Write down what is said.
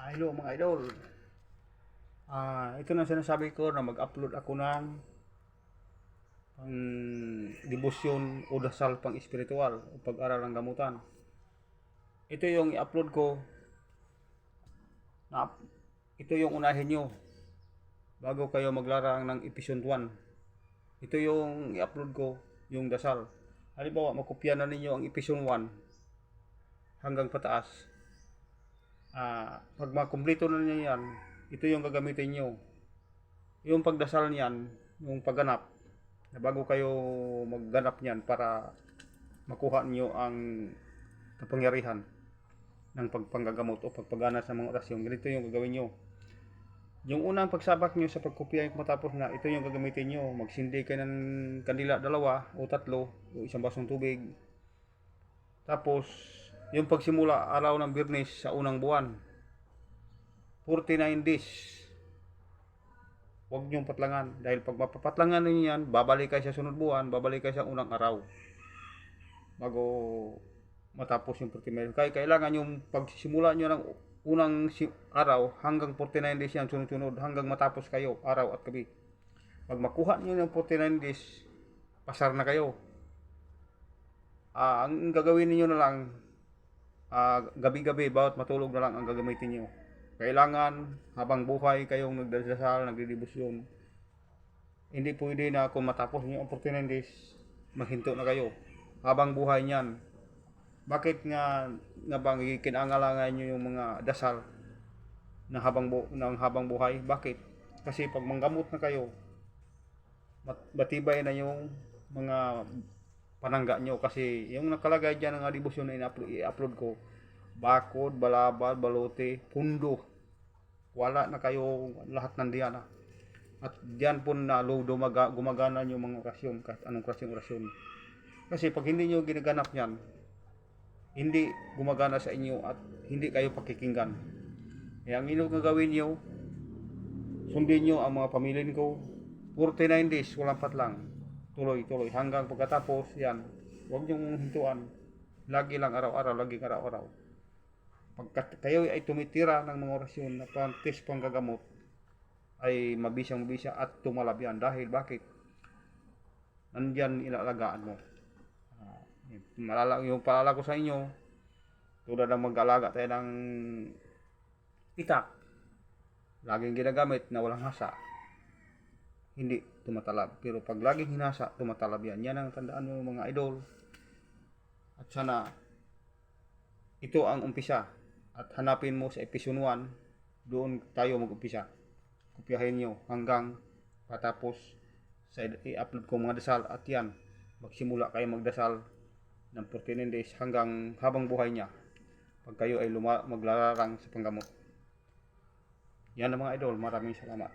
Hello mga idol. Ito na sinasabi ko na mag-upload ako ng pang debosyon o dasal pang espiritual o pag-aral ng gamutan. Ito yung i-upload ko na ito yung unahin nyo bago kayo maglarang ng episode 1. Ito yung i-upload ko, yung dasal. Halimbawa, makopya na ninyo ang episode 1 hanggang pataas. Pag makumpleto na niyo yan, ito yung gagamitin nyo. Yung pagdasal niyan, yung pagganap, na bago kayo magganap niyan para makuha niyo ang kapangyarihan ng pagpanggagamot o pagpagana sa mga orasyon, ganito yung gagawin nyo. Yung unang pagsabak nyo sa pagkopya matapos na, ito yung gagamitin nyo. Magsindi kayo ng kandila 2 o 3 o isang basong tubig. Tapos, yung pagsimula araw ng Biyernes sa unang buwan, 49 days. Huwag niyong patlangan. Dahil pag mapapatlangan ninyo yan, babalik kayo sa sunod buwan, babalik kayo sa unang araw. Bago matapos yung 49 days. Kaya kailangan yung pagsimula nyo ng unang araw hanggang 49 days yan, sunod-sunod, hanggang matapos kayo, araw at gabi. Pag makuha nyo yung 49 days, pasar na kayo. Ang gagawin niyo na lang, gabi-gabi, bawat matulog na lang ang gagamitin nyo. Kailangan habang buhay kayong nagdadasal, nagdedebosyon. Hindi pwede na kung matapos niyo ang 49 days, maghinto na kayo. Habang buhay niyan. Bakit nga bang kinangalangan niyo yung mga dasal na habang buhay? Bakit? Kasi pag manggamot na kayo, matibay na yung mga panangga nyo. Kasi yung nakalagay dyan ng debosyon na i-upload ko, bakod, balabal, balote, pundo, wala na kayo lahat ng diyan. At diyan po na gumagana yung mga orasyon, kahit anong klaseng orasyon. Kasi pag hindi nyo ginaganap yan, hindi gumagana sa inyo at hindi kayo pakikinggan. Ang inyong gagawin nyo, sundin nyo ang mga pamilya ko, 49 days, walang patlang, tuloy-tuloy, hanggang pagkatapos yan, huwag nyo hintuan, lagi lang araw-araw, laging araw-araw. Pagkat kayo ay tumitira ng mga orasyon na pantis panggagamot, ay mabisang-mabisa at tumalabyan. Dahil bakit? Nandyan ilalagaan mo. Yung paalala ko sa inyo, tulad ng mag-alaga tayo ng itak, laging ginagamit na walang hasa, hindi tumatalab. Pero pag laging hinasa, tumatalab yan. Yan ang tandaan mo mga idol. At sana, ito ang umpisa. At hanapin mo sa episode 1, doon tayo mag-umpisa. Kopyahin nyo hanggang patapos sa i-upload ko mga dasal. At yan, magsimula kayo magdasal ng 14 days hanggang habang buhay niya. Pag kayo ay maglararang sa panggamot. Yan ang mga idol. Maraming salamat.